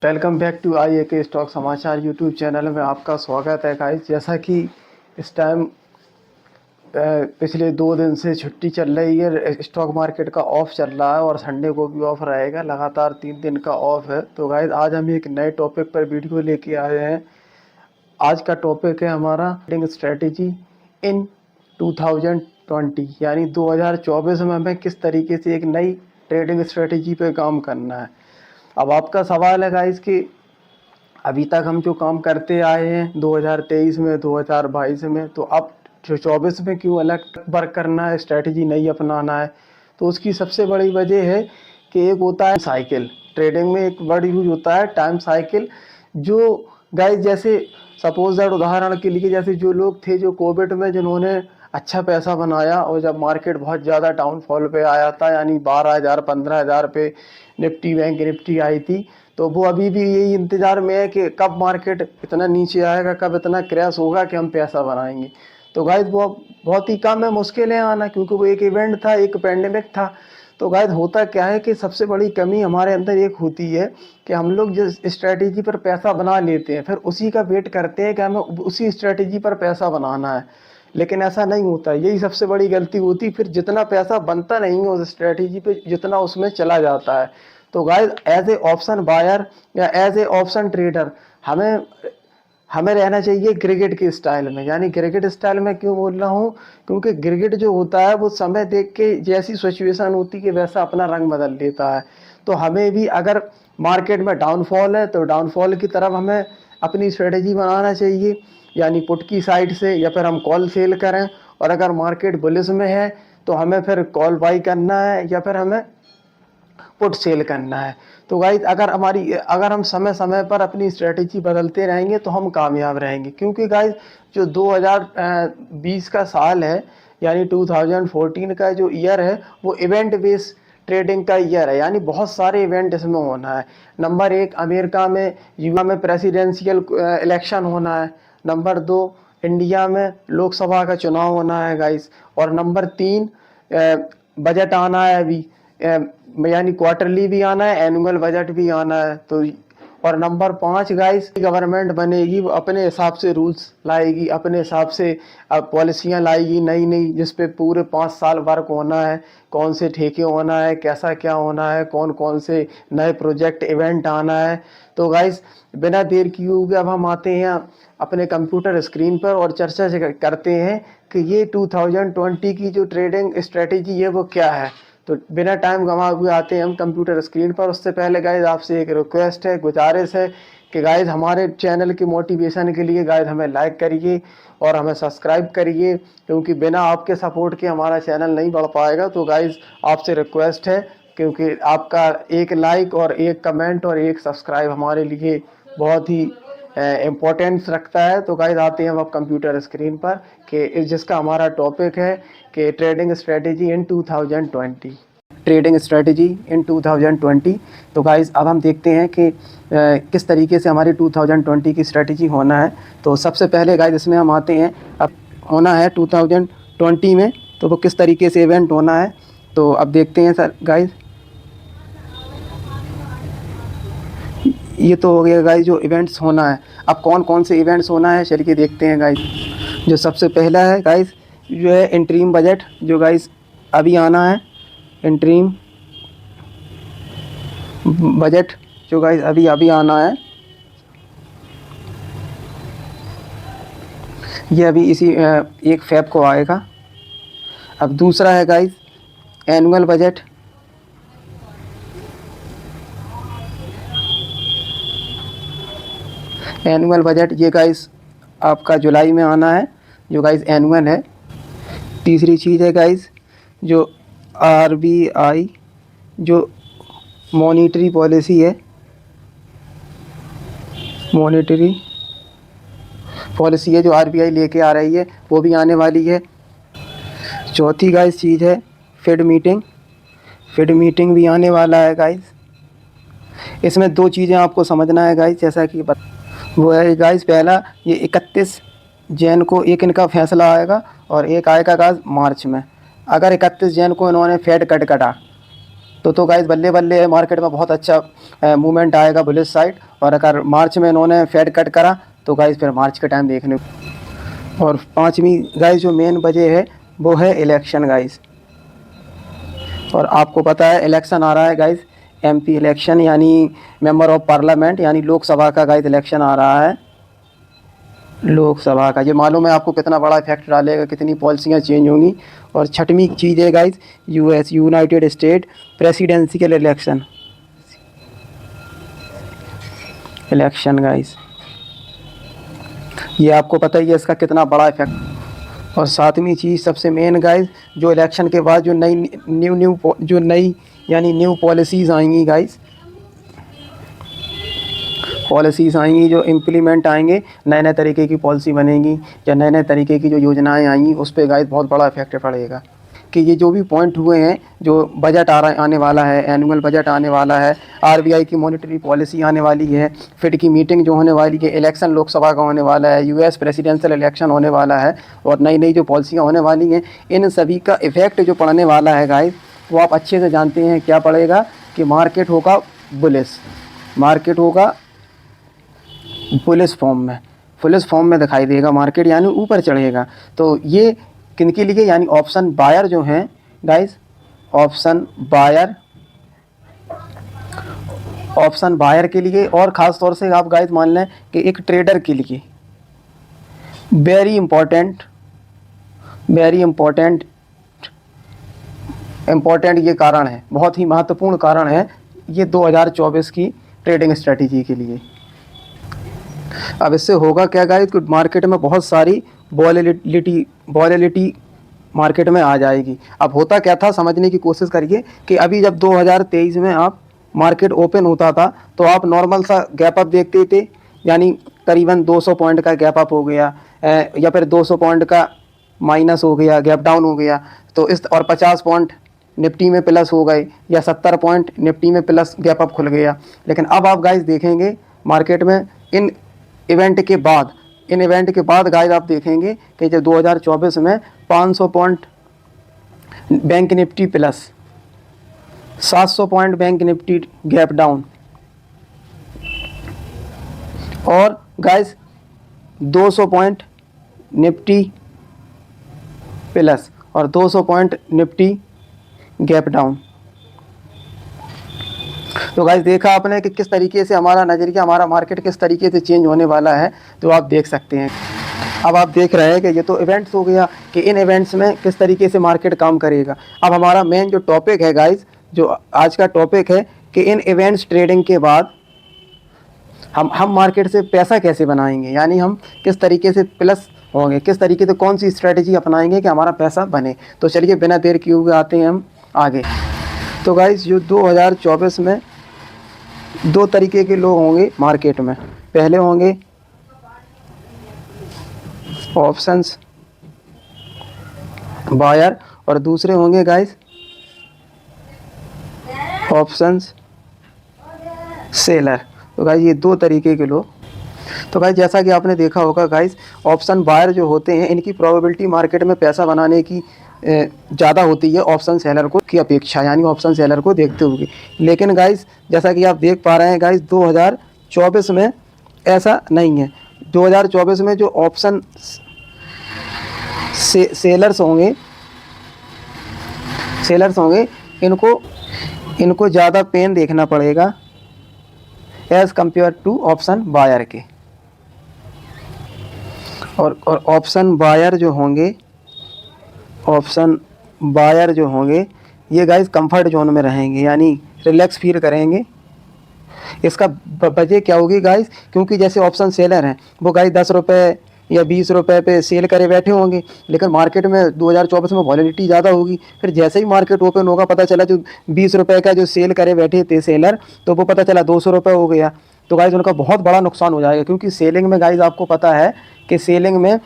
Welcome back to आई ए के stock समाचार YouTube channel में आपका स्वागत है गाइस। जैसा कि इस टाइम पिछले 2 दिन से छुट्टी चल रही है, स्टॉक मार्केट का ऑफ चल रहा है और संडे को भी ऑफ रहेगा। लगातार 3 दिन का ऑफ है। तो गाइस आज हम एक नए टॉपिक पर वीडियो लेके आए हैं। आज का टॉपिक है हमारा ट्रेडिंग स्ट्रेटेजी इन 2020, यानी 2024 में हमें किस तरीके से एक नई ट्रेडिंग स्ट्रेटेजी पे काम करना है। अब आपका सवाल है गाइस कि अभी तक हम जो काम करते आए हैं 2023 में, 2022 में, तो अब जो 24 में क्यों अलग वर्क करना है, स्ट्रेटजी नहीं अपनाना है। तो उसकी सबसे बड़ी वजह है कि एक होता है साइकिल। ट्रेडिंग में एक वर्ड यूज होता है टाइम साइकिल। जो गाइस जैसे सपोज दैट उदाहरण के लिए जैसे जो लोग थे जो कोविड में जिन्होंने अच्छा पैसा बनाया और जब मार्केट बहुत ज़्यादा डाउनफॉल पे आया था, यानी 12,000 15,000 पे निफ्टी बैंक निफ्टी आई थी, तो वो अभी भी यही इंतज़ार में है कि कब मार्केट इतना नीचे आएगा, कब इतना क्रैश होगा कि हम पैसा बनाएंगे। तो गाइस वो बहुत ही कम है, मुश्किल है आना, क्योंकि वो एक इवेंट था, एक पेंडेमिक था। तो गाइस होता क्या है कि सबसे बड़ी कमी हमारे अंदर एक होती है कि हम लोग जिस स्ट्रेटेजी पर पैसा बना लेते हैं फिर उसी का वेट करते हैं कि हमें उसी स्ट्रेटेजी पर पैसा बनाना है, लेकिन ऐसा नहीं होता। यही सबसे बड़ी गलती होती, फिर जितना पैसा बनता नहीं है उस स्ट्रेटेजी पे, जितना उसमें चला जाता है। तो guys as a option buyer या एज ए ऑप्शन ट्रेडर हमें हमें रहना चाहिए क्रिकेट के स्टाइल में। यानी क्रिकेट स्टाइल में क्यों बोल रहा हूँ, क्योंकि क्रिकेट जो होता है वो समय देख के जैसी सिचुएशन होती है वैसा अपना रंग बदल लेता है। तो हमें भी अगर मार्केट में डाउनफॉल है तो डाउनफॉल की तरफ हमें अपनी स्ट्रेटेजी बनाना चाहिए, यानी पुट की साइड से, या फिर हम कॉल सेल करें। और अगर मार्केट बुलिश में है तो हमें फिर कॉल बाई करना है या फिर हमें पुट सेल करना है। तो गाइस अगर हम समय समय पर अपनी स्ट्रेटेजी बदलते रहेंगे तो हम कामयाब रहेंगे, क्योंकि गाइस जो 2020 का साल है, यानी 2014 का जो ईयर है, वो इवेंट बेस्ड ट्रेडिंग का ईयर है। यानी बहुत सारे इवेंट इसमें होना है। नंबर 1, अमेरिका में युवा में प्रेसिडेंशियल इलेक्शन होना है। नंबर 2, इंडिया में लोकसभा का चुनाव होना है गाइस। और नंबर 3, बजट आना है अभी, यानी क्वार्टरली भी आना है, एनुअल बजट भी आना है। तो और नंबर 5 गाइस, गवर्नमेंट बनेगी, वो अपने हिसाब से रूल्स लाएगी, अपने हिसाब से पॉलिसियाँ लाएगी नई नई, जिस पे पूरे 5 साल वर्क होना है। कौन से ठेके होना है, कैसा क्या होना है, कौन कौन से नए प्रोजेक्ट इवेंट आना है। तो गाइस बिना देर किए हुए अब हम आते हैं अपने कंप्यूटर स्क्रीन पर और चर्चा करते हैं कि ये 2020 की जो ट्रेडिंग स्ट्रेटेजी है वो क्या है। तो बिना टाइम गंवाए हुए आते हैं हम कंप्यूटर स्क्रीन पर। उससे पहले गाइज आपसे एक रिक्वेस्ट है, गुजारिश है कि गाइज हमारे चैनल की मोटिवेशन के लिए गाइज हमें लाइक करिए और हमें सब्सक्राइब करिए, क्योंकि बिना आपके सपोर्ट के हमारा चैनल नहीं बढ़ पाएगा। तो गाइज आपसे रिक्वेस्ट है, क्योंकि आपका एक लाइक और एक कमेंट और एक सब्सक्राइब हमारे लिए बहुत ही इम्पोर्टेंस रखता है। तो गाइज आते हैं हम अब कंप्यूटर स्क्रीन पर कि जिसका हमारा टॉपिक है कि ट्रेडिंग स्ट्रेटेजी इन 2020। ट्रेडिंग स्ट्रेटेजी इन 2020। तो गाइज अब हम देखते हैं कि किस तरीके से हमारी 2020 की स्ट्रेटेजी होना है। तो सबसे पहले गाइज इसमें हम आते हैं, अब होना है 2020 में, तो वो किस तरीके से इवेंट होना है। तो अब देखते हैं सर गाइज, ये तो हो गया गाइज जो इवेंट्स होना है। अब कौन कौन से इवेंट्स होना है चलिए देखते हैं गाइज। जो सबसे पहला है गाइज जो है इंटरिम बजट, जो गाइज अभी आना है। इंटरिम बजट जो गाइज अभी आना है, ये अभी इसी 1 फ़रवरी को आएगा। अब दूसरा है guys annual budget. Annual budget ये गाइज आपका जुलाई में आना है, जो गाइज एनुअल है। तीसरी चीज़ है गाइज जो RBI जो मॉनेटरी पॉलिसी है, मॉनेटरी पॉलिसी है जो RBI लेके आ रही है, वो भी आने वाली है। चौथी गाइज चीज़ है फेड मीटिंग। फेड मीटिंग भी आने वाला है गाइज। इसमें 2 चीज़ें आपको समझना है गाइज, जैसा कि वो है गाइज, पहला ये 31 जैन को एक इनका फैसला आएगा और एक आएगा गाइज मार्च में। अगर 31 जैन को इन्होंने फेड कट कटा तो गाइस बल्ले बल्ले मार्केट में बहुत अच्छा मूवमेंट आएगा बुलिश साइड। और अगर मार्च में इन्होंने फेड कट करा तो गाइस फिर मार्च के टाइम देखने को। और पांचवी गाइस जो मेन वजह है वो है इलेक्शन गाइस। और आपको पता है इलेक्शन आ रहा है गाइस, एमपी इलेक्शन यानी मेंबर ऑफ पार्लियामेंट यानी लोकसभा का गाइस इलेक्शन आ रहा है। लोकसभा का ये मालूम है आपको कितना बड़ा इफेक्ट डालेगा, कितनी पॉलिसियाँ चेंज होंगी। और छठवीं चीज़ है guys US United state presidential election guys, ये आपको पता ही है इसका कितना बड़ा इफेक्ट। और सातवीं चीज़ सबसे मेन गाइस, जो इलेक्शन के बाद जो नई यानी न्यू पॉलिसीज़ आएंगी गाइस, पॉलिसीज़ आएंगी जो इम्प्लीमेंट आएंगे, नए नए तरीके की पॉलिसी बनेगी या नए नए तरीके की जो योजनाएं आएंगी उस पर गाइस बहुत बड़ा इफेक्ट पड़ेगा। कि ये जो भी पॉइंट हुए हैं, जो बजट आने वाला है, एनुअल बजट आने वाला है, आरबीआई की मॉनेटरी पॉलिसी आने वाली है, फिड की मीटिंग जो होने वाली है, इलेक्शन लोकसभा का होने वाला है, यूएस प्रेसिडेंशियल इलेक्शन होने वाला है और नई नई जो पॉलिसियाँ होने वाली हैं, इन सभी का इफ़ेक्ट जो पड़ने वाला है गाइस वो आप अच्छे से जानते हैं क्या पड़ेगा कि मार्केट होगा बुलिश, मार्केट होगा बुलिश फॉर्म में दिखाई देगा मार्केट, यानी ऊपर चढ़ेगा। तो ये किनके लिए, यानी ऑप्शन बायर जो हैं गाइस, ऑप्शन बायर के लिए। और ख़ास तौर से आप गाइस मान लें कि एक ट्रेडर के लिए वेरी इम्पोर्टेंट ये कारण है, बहुत ही महत्वपूर्ण कारण है ये 2024 की ट्रेडिंग स्ट्रेटजी के लिए। अब इससे होगा क्या गाइस कि मार्केट में बहुत सारी वॉलेटिलिटी मार्केट में आ जाएगी। अब होता क्या था समझने की कोशिश करिए कि अभी जब 2023 में आप मार्केट ओपन होता था तो आप नॉर्मल सा गैप अप देखते थे, यानी करीबन 200 पॉइंट का गैप अप हो गया या फिर 200 पॉइंट का माइनस हो गया, गैप डाउन हो गया, तो इस और 50 पॉइंट निफ्टी में प्लस हो गए या 70 पॉइंट निफ्टी में प्लस गैप अप खुल गया। लेकिन अब आप गाइस देखेंगे मार्केट में इन इवेंट के बाद गाइस आप देखेंगे कि जब 2024 में 500 point bank Nifty plus, 700 point bank Nifty gap down और गाइस 200 पॉइंट निफ्टी प्लस और 200 पॉइंट निफ्टी गैप डाउन। तो गाइस देखा आपने कि किस तरीके से हमारा नज़रिया, हमारा मार्केट किस तरीके से चेंज होने वाला है, तो आप देख सकते हैं। अब आप देख रहे हैं कि ये तो इवेंट्स हो गया कि इन इवेंट्स में किस तरीके से मार्केट काम करेगा। अब हमारा मेन जो टॉपिक है गाइस, जो आज का टॉपिक है कि इन इवेंट्स ट्रेडिंग के बाद हम मार्केट से पैसा कैसे बनाएंगे, यानी हम किस तरीके से प्लस होंगे, किस तरीके से कौन सी स्ट्रेटजी अपनाएंगे कि हमारा पैसा बने। तो चलिए बिना देर किए हुए आते हैं हम आगे। तो गाइस जो 2024 में दो तरीके के लोग होंगे मार्केट में, पहले होंगे ऑप्शंस बायर और दूसरे होंगे गाइस ऑप्शंस सेलर। तो गाइस ये दो तरीके के लोग। तो गाइस जैसा कि आपने देखा होगा गाइस, ऑप्शन बायर जो होते हैं इनकी प्रोबेबिलिटी मार्केट में पैसा बनाने की ज़्यादा होती है ऑप्शन सेलर को की अपेक्षा, यानी ऑप्शन सेलर को देखते हुए। लेकिन गाइस जैसा कि आप देख पा रहे हैं गाइस 2024 में ऐसा नहीं है। 2024 में जो ऑप्शन सेलर्स होंगे इनको ज़्यादा पेन देखना पड़ेगा as compare to option buyer के। और ऑप्शन बायर जो होंगे ये गाइस कंफर्ट जोन में रहेंगे, यानी रिलैक्स फील करेंगे। इसका वजह क्या होगी गाइस, क्योंकि जैसे ऑप्शन सेलर हैं वो गाइस 10 रुपये या 20 रुपये पे सेल करे बैठे होंगे, लेकिन मार्केट में 2024 में वॉलेटिलिटी ज़्यादा होगी। फिर जैसे ही मार्केट ओपन होगा पता चला जो 20 रुपये का जो सेल करे बैठे थे सेलर, तो वो पता चला 200 रुपये हो गया। तो गाइस उनका बहुत बड़ा नुकसान हो जाएगा, क्योंकि सेलिंग में गाइस आपको पता है कि सेलिंग में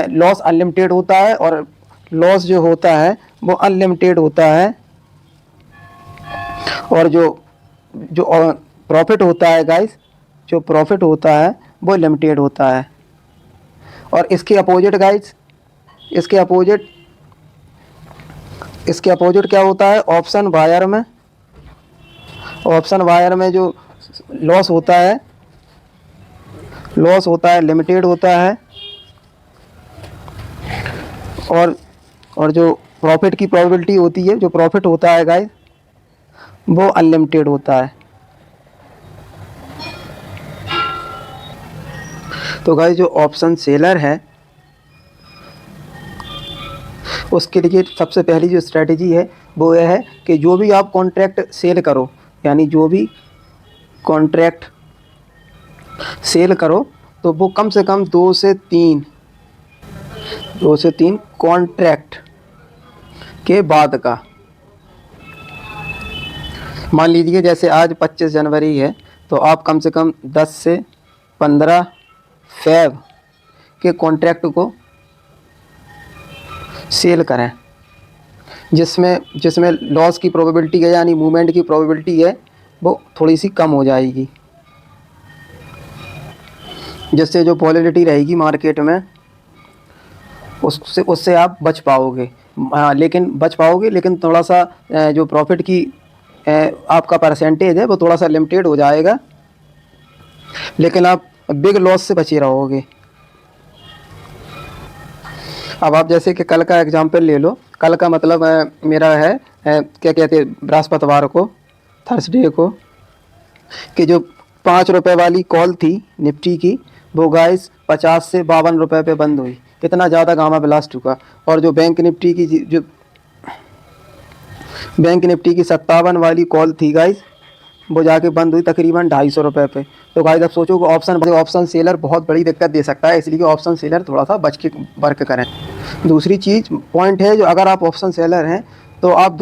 लॉस अनलिमिटेड होता है और लॉस जो होता है वो अनलिमिटेड होता है, और जो प्रॉफिट होता है गाइस, जो प्रॉफिट होता है वो लिमिटेड होता है। और इसके अपोजिट गाइस, इसके अपोजिट क्या होता है ऑप्शन बायर में, ऑप्शन वायर में जो लॉस होता है लिमिटेड होता है, और जो प्रॉफिट की प्रोबेबिलिटी होती है, जो प्रॉफिट होता है गाइस, वो अनलिमिटेड होता है। तो गाइस जो ऑप्शन सेलर है उसके लिए सबसे पहली जो स्ट्रेटजी है वो यह है कि जो भी आप कॉन्ट्रैक्ट सेल करो, यानी जो भी कॉन्ट्रैक्ट सेल करो तो वो कम से कम 2 से 3 कॉन्ट्रैक्ट के बाद का। मान लीजिए जैसे आज 25 जनवरी है तो आप कम से कम 10 से 15 फेब के कॉन्ट्रैक्ट को सेल करें, जिसमें लॉस की प्रोबेबिलिटी है, यानी मूवमेंट की प्रोबेबिलिटी है, वो थोड़ी सी कम हो जाएगी, जिससे जो वॉलेटिलिटी रहेगी मार्केट में उससे आप बच पाओगे। लेकिन थोड़ा सा जो प्रॉफिट की आपका परसेंटेज है वो थोड़ा सा लिमिटेड हो जाएगा, लेकिन आप बिग लॉस से बचे रहोगे। अब आप जैसे कि कल का एग्जांपल ले लो। कल का मतलब मेरा है क्या कहते हैं, बृहस्पतिवार को, थर्सडे को, कि जो 5 रुपये वाली कॉल थी निफ्टी की, वो गाइस 50 से 52 रुपये पे बंद हुई। कितना ज़्यादा गामा ब्लास्ट हुआ। और जो बैंक निफ्टी की 57 वाली कॉल थी गाइस, वो जाके बंद हुई तकरीबन 250 रुपये पे। तो गाइस अब सोचो कि ऑप्शन सेलर बहुत बड़ी दिक्कत दे सकता है, इसलिए ऑप्शन सेलर थोड़ा सा बच के वर्क करें। दूसरी चीज़ पॉइंट है, जो अगर आप ऑप्शन सेलर हैं तो आप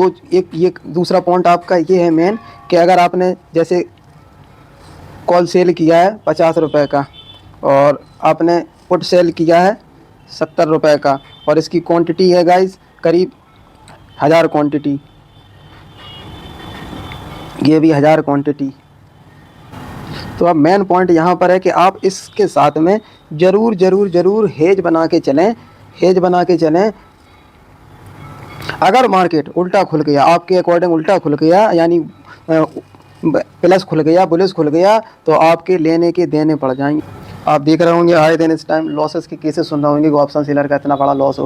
दूसरा पॉइंट आपका ये है मेन, कि अगर आपने जैसे कॉल सेल किया है 50 रुपये का और आपने पुट सेल किया है 70 रुपये का, और इसकी क्वांटिटी है गाइस करीब 1000 क्वांटिटी, ये भी 1000 क्वांटिटी। तो अब मेन पॉइंट यहाँ पर है कि आप इसके साथ में ज़रूर हेज बना के चलें। अगर मार्केट उल्टा खुल गया, आपके अकॉर्डिंग उल्टा खुल गया, यानी प्लस खुल गया, बुलिश खुल गया, तो आपके लेने के देने पड़ जाएंगे। आप देख रहे होंगे आए दिन इस टाइम लॉसेस के केसेस सुन रहे होंगे कि ऑप्शन सेलर का इतना बड़ा लॉस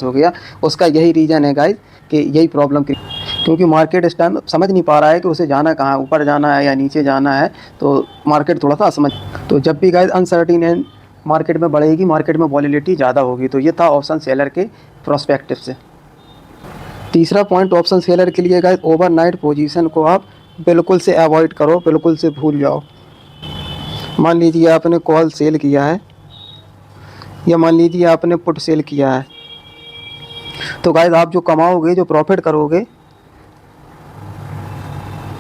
हो गया। उसका यही रीज़न है गाइस, कि यही प्रॉब्लम, क्योंकि मार्केट इस टाइम समझ नहीं पा रहा है कि उसे जाना कहाँ है, ऊपर जाना है या नीचे जाना है। तो मार्केट थोड़ा सा असमझ। तो जब भी गाइस अनसर्टेन है मार्केट में बढ़ेगी, मार्केट में वॉलेटिलिटी ज़्यादा होगी। तो ये था ऑप्शन सेलर के प्रोस्पेक्टिव से। तीसरा पॉइंट ऑप्शन सेलर के लिए गाइस, ओवरनाइट पोजीशन को आप बिल्कुल से अवॉइड करो, बिल्कुल से भूल जाओ। मान लीजिए आपने कॉल सेल किया है, या मान लीजिए आपने पुट सेल किया है, तो गाइस आप जो कमाओगे, जो प्रॉफिट करोगे,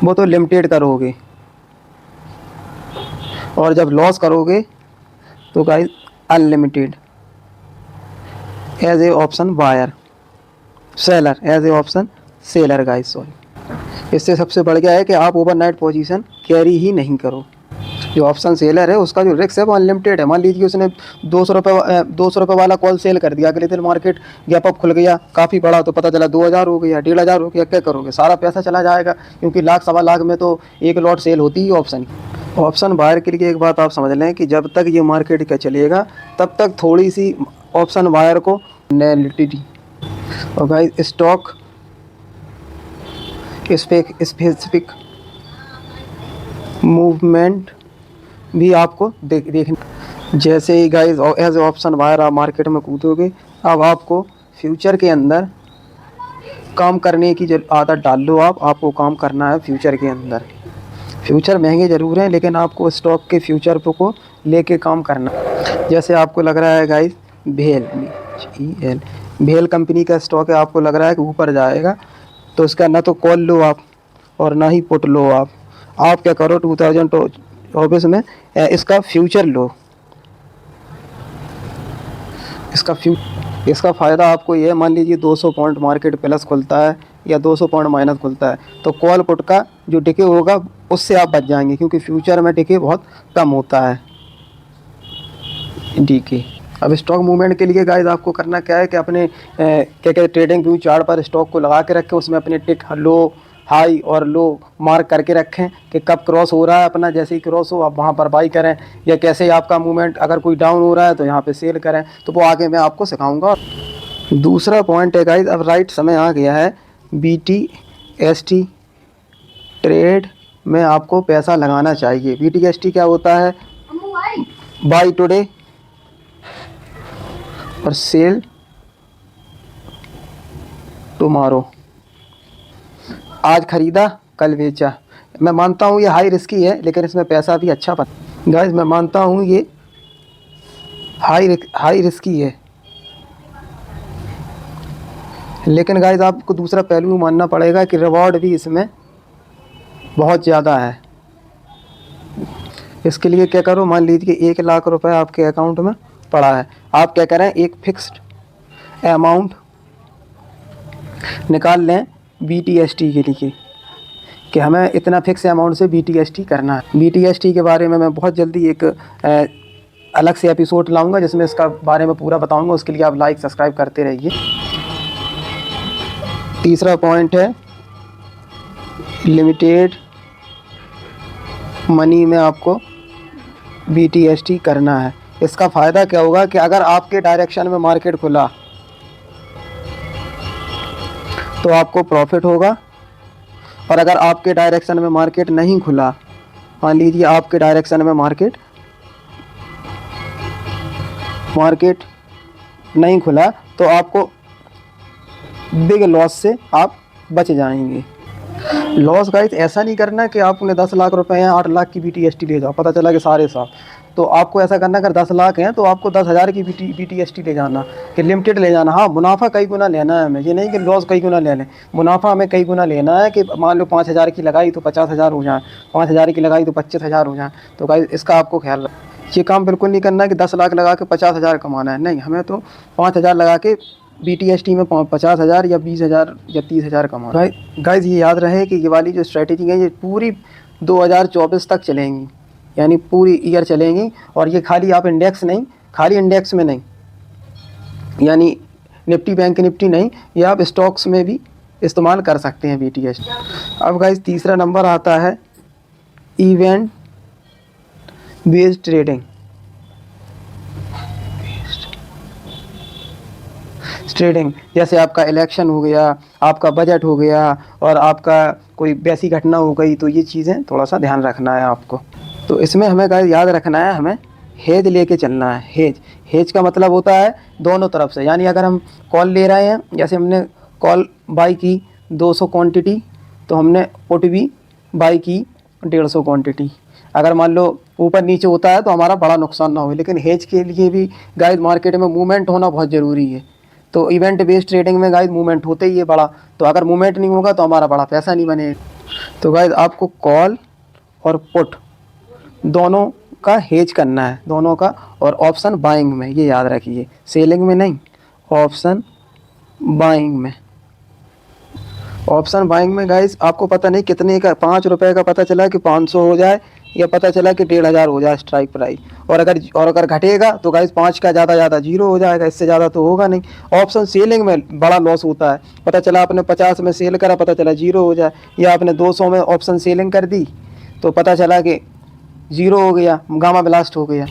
वो तो लिमिटेड करोगे, और जब लॉस करोगे तो guys unlimited, as a option buyer seller, as a option seller guys, sorry. इससे सबसे बढ़ गया है कि आप ओवरनाइट पोजीशन कैरी ही नहीं करो। जो ऑप्शन सेलर है उसका जो रिस्क है वो अनलिमिटेड है। मान लीजिए उसने 200 रुपये वाला कॉल सेल कर दिया, अगले दिन मार्केट गैप अप खुल गया काफ़ी बड़ा, तो पता चला 2000 हो गया, 1500 हो गया, क्या करोगे? सारा पैसा चला जाएगा, क्योंकि लाख सवा लाख में तो एक लॉट सेल होती है ऑप्शन की। ऑप्शन बायर के लिए एक बात आप समझ लें कि जब तक ये मार्केट का चलेगा तब तक थोड़ी सी ऑप्शन बायर को नेलिटी, और गाइस स्टॉक स्पेसिफिक मूवमेंट भी आपको देखना। जैसे ही गाइस एज ऑप्शन बायर आप मार्केट में कूदोगे, अब आपको फ्यूचर के अंदर काम करने की आदत डाल लो। आपको काम करना है फ्यूचर के अंदर। फ्यूचर महंगे ज़रूर हैं, लेकिन आपको स्टॉक के फ्यूचर को लेके काम करना। जैसे आपको लग रहा है गाइस भेल कंपनी का स्टॉक है, आपको लग रहा है कि ऊपर जाएगा, तो इसका ना तो कॉल लो आप और ना ही पुट लो आप क्या करो 2024 में इसका फ्यूचर लो। इसका फ़ायदा आपको ये है, मान लीजिए 200 पॉइंट मार्केट प्लस खुलता है या 200 पॉइंट माइनस खुलता है, तो कॉल पुट का जो डिके होगा उससे आप बच जाएंगे, क्योंकि फ्यूचर में डिके बहुत कम होता है डिके। अब स्टॉक मूवमेंट के लिए गाइस आपको करना क्या है कि अपने क्या ट्रेडिंग व्यू चार्ट पर स्टॉक को लगा के रखें, उसमें अपने टिक लो हाई और लो मार्क करके रखें कि कब क्रॉस हो रहा है अपना। जैसे ही क्रॉस हो आप वहाँ पर बाई करें, या कैसे आपका मूवमेंट अगर कोई डाउन हो रहा है तो यहाँ पे सेल करें। तो वो आगे मैं आपको सिखाऊंगा। दूसरा पॉइंट है गाइस, अब राइट समय आ गया है BTST ट्रेड में आपको पैसा लगाना चाहिए। BTST क्या होता है? बाई टुडे और सेल टुमारो। आज खरीदा कल बेचा। मैं मानता हूँ ये हाई रिस्की है, लेकिन इसमें पैसा भी अच्छा बन। गाइस मैं मानता हूँ ये हाई रिस्की है, लेकिन गाइस आपको दूसरा पहलू मानना पड़ेगा कि रिवॉर्ड भी इसमें बहुत ज़्यादा है। इसके लिए क्या करो, मान लीजिए 1 लाख रुपए आपके अकाउंट में पड़ा है, आप क्या करें, एक फिक्स्ड अमाउंट निकाल लें BTST के लिए कि हमें इतना फिक्स अमाउंट से BTST करना है। BTST के बारे में मैं बहुत जल्दी एक अलग से एपिसोड लाऊंगा जिसमें इसका बारे में पूरा बताऊंगा। उसके लिए आप लाइक सब्सक्राइब करते रहिए। तीसरा पॉइंट है लिमिटेड मनी में आपको BTST करना है। इसका फ़ायदा क्या होगा कि अगर आपके डायरेक्शन में मार्केट खुला तो आपको प्रॉफिट होगा, और अगर आपके डायरेक्शन में मार्केट नहीं खुला, मान लीजिए आपके डायरेक्शन में मार्केट नहीं खुला, तो आपको बिग लॉस से आप बच जाएंगे। लॉस गाइस ऐसा नहीं करना कि आपने 10 लाख रुपए हैं 8 लाख की BTST ले जाओ, पता चला कि सारे साफ। तो आपको ऐसा करना, अगर 10 लाख हैं तो आपको 10,000 की BTST ले जाना, कि लिमिटेड ले जाना। हाँ, मुनाफा कई गुना लेना है हमें, ये नहीं कि लॉस कई गुना ले लें। मुनाफा हमें कई गुना लेना है कि मान लो 5,000 की लगाई तो 50,000 हो जाए, 5,000 की लगाई तो 25,000 हो जाए। तो गाइस इसका आपको ख्याल रखना। ये काम बिल्कुल नहीं करना है कि 10 लाख लगा के 50,000 कमाना है, नहीं, हमें तो 5,000 लगा के BTST में 50,000 या 20,000 या 30,000 कमाना। गाइस ये याद रहे कि ये वाली जो स्ट्रेटजी है ये पूरी 2024 तक चलेंगी, यानी पूरी ईयर चलेंगी। और ये खाली आप इंडेक्स नहीं, खाली इंडेक्स में नहीं, यानी निफ्टी बैंक निफ्टी नहीं, ये आप स्टॉक्स में भी इस्तेमाल कर सकते हैं BTST। अब गाइस तीसरा नंबर आता है इवेंट बेस्ड ट्रेडिंग। जैसे आपका इलेक्शन हो गया, आपका बजट हो गया, और आपका कोई वैसी घटना हो गई, तो ये चीज़ें थोड़ा सा ध्यान रखना है आपको। तो इसमें हमें गाइस याद रखना है, हमें हेज लेके चलना है। हेज का मतलब होता है दोनों तरफ से, यानी अगर हम कॉल ले रहे हैं, जैसे हमने कॉल बाई की 200 क्वांटिटी, तो हमने पुट भी बाई की 150 क्वांटिटी। अगर मान लो ऊपर नीचे होता है तो हमारा बड़ा नुकसान ना हो, लेकिन हेज के लिए भी गाइस मार्केट में मूवमेंट होना बहुत ज़रूरी है। तो इवेंट बेस्ड ट्रेडिंग में गाइस मूवमेंट होते ही है बड़ा, तो अगर मूवमेंट नहीं होगा तो हमारा बड़ा पैसा नहीं बनेगा। तो गाइस आपको कॉल और पुट दोनों का हेज करना है, दोनों का। और ऑप्शन बाइंग में, ये याद रखिए, सेलिंग में नहीं, ऑप्शन बाइंग में। ऑप्शन बाइंग में गाइस आपको पता नहीं कितने का, 5 रुपये का पता चला कि 500 हो जाए, या पता चला कि 1,500 हो जाए स्ट्राइक प्राइस। और अगर घटेगा तो गाइस 5 का ज़्यादा 0 हो जाएगा, इससे ज़्यादा तो होगा नहीं। ऑप्शन सेलिंग में बड़ा लॉस होता है, पता चला आपने 50 में सेल करा, पता चला 0 हो जाए, या आपने 200 में ऑप्शन सेलिंग कर दी तो पता चला कि 0 हो गया, गामा ब्लास्ट हो गया।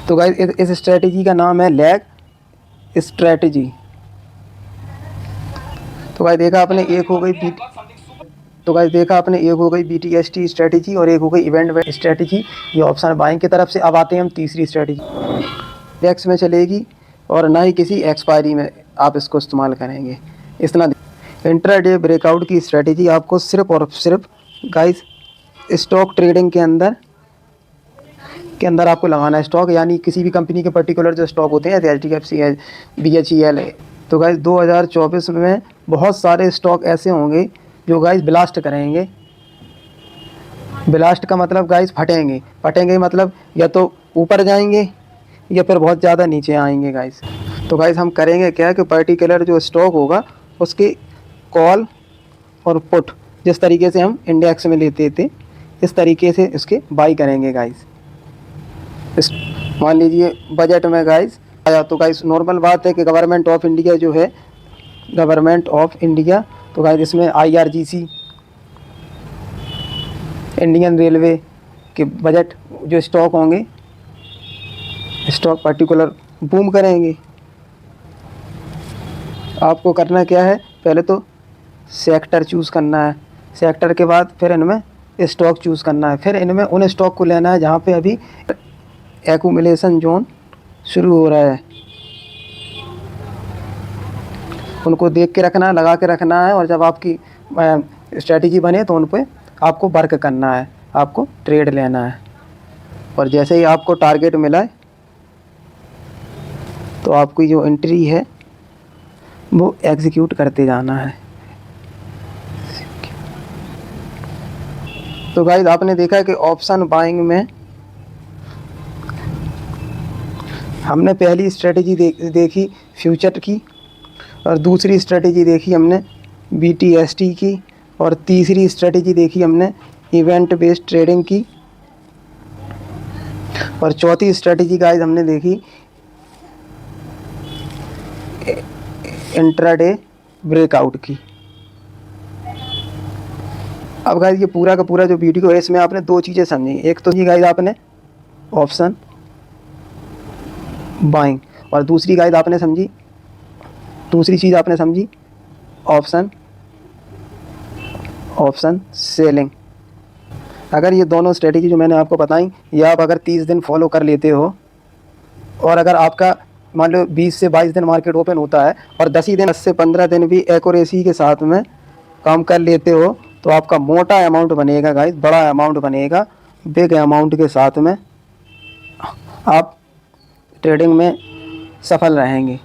तो गाइस इस स्ट्रेटजी का नाम है लैग स्ट्रेटजी। तो गाइस देखा आपने, एक हो गई BTST स्ट्रेटजी, और एक हो गई इवेंट बेस्ड स्ट्रेटजी, ये ऑप्शन बाइंग की तरफ से। अब आते हैं हम तीसरी स्ट्रेटजी, इंडेक्स में चलेगी और ना ही किसी एक्सपायरी में आप इसको इस्तेमाल करेंगे। इतना इंट्राडे ब्रेकआउट की स्ट्रेटजी आपको सिर्फ और सिर्फ गाइस स्टॉक ट्रेडिंग के अंदर आपको लगाना है। स्टॉक यानी किसी भी कंपनी के पर्टिकुलर जो स्टॉक होते हैं, जैसे HDFC है, BHEL है। तो गाइस 2024 में बहुत सारे स्टॉक ऐसे होंगे जो गाइस ब्लास्ट करेंगे। ब्लास्ट का मतलब गाइस फटेंगे मतलब या तो ऊपर जाएंगे या फिर बहुत ज़्यादा नीचे आएंगे गाइस। तो गाइस हम करेंगे क्या कि पर्टिकुलर जो स्टॉक होगा उसकी कॉल और पुट जिस तरीके से हम इंडेक्स में लेते थे, इस तरीके से इसके बाई करेंगे गाइस। मान लीजिए बजट में गाइस आया, तो गाइस नॉर्मल बात है कि गवर्नमेंट ऑफ इंडिया जो है, गवर्नमेंट ऑफ इंडिया, तो गाइस इसमें IRGC इंडियन रेलवे के बजट जो स्टॉक होंगे, स्टॉक पर्टिकुलर बूम करेंगे। आपको करना क्या है, पहले तो सेक्टर चूज़ करना है, सेक्टर के बाद फिर इनमें स्टॉक चूज़ करना है, फिर इनमें उन स्टॉक को लेना है जहाँ पे अभी एक्यूमुलेशन जोन शुरू हो रहा है, उनको देख के रखना है, लगा के रखना है। और जब आपकी स्ट्रैटेजी बने तो उन पे आपको वर्क करना है, आपको ट्रेड लेना है। और जैसे ही आपको टारगेट मिला है तो आपकी जो एंट्री है वो एग्जीक्यूट करते जाना है। तो गाइस आपने देखा कि ऑप्शन बाइंग में हमने पहली स्ट्रेटेजी देखी फ्यूचर की, और दूसरी स्ट्रेटेजी देखी हमने BTST की, और तीसरी स्ट्रेटेजी देखी हमने इवेंट बेस्ड ट्रेडिंग की, और चौथी स्ट्रेटेजी गाइस हमने देखी इंट्राडे ब्रेकआउट की। अब गाइस ये पूरा का पूरा जो वीडियो है इसमें आपने दो चीज़ें समझी, एक तो ये गाइस आपने ऑप्शन बाइंग, और दूसरी गाइस आपने समझी, दूसरी चीज़ आपने समझी ऑप्शन सेलिंग। अगर ये दोनों स्ट्रेटेजी जो मैंने आपको बताई ये आप अगर 30 दिन फॉलो कर लेते हो, और अगर आपका मान लो 20 से 22 दिन मार्केट ओपन होता है और 10 ही दिन 10 से 15 दिन भी एक्यूरेसी के साथ में काम कर लेते हो तो आपका मोटा अमाउंट बनेगा गाइस, बड़ा अमाउंट बनेगा, बिग अमाउंट के साथ में आप ट्रेडिंग में सफल रहेंगे।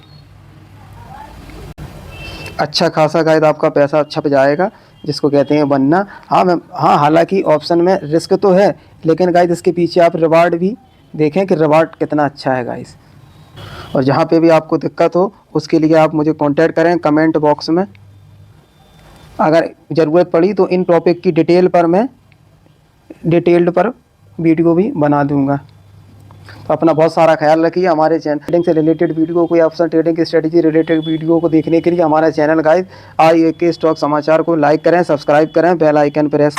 अच्छा खासा गाइस आपका पैसा छप जाएगा, जिसको कहते हैं बनना। हाँ, हालांकि ऑप्शन में रिस्क तो है, लेकिन गाइस इसके पीछे आप रिवार्ड भी देखें कि रिवार्ड कितना अच्छा है गाइस। और जहाँ पे भी आपको दिक्कत हो उसके लिए आप मुझे कांटेक्ट करें कमेंट बॉक्स में। अगर ज़रूरत पड़ी तो इन टॉपिक की डिटेल्ड पर वीडियो भी बना दूंगा। तो अपना बहुत सारा ख्याल रखिए। हमारे चैनल ट्रेडिंग से रिलेटेड वीडियो, कोई ऑप्शन ट्रेडिंग की स्ट्रेटेजी रिलेटेड वीडियो को देखने के लिए हमारा चैनल गाइस IAK स्टॉक समाचार को लाइक करें, सब्सक्राइब करें, बेल आइकन प्रेस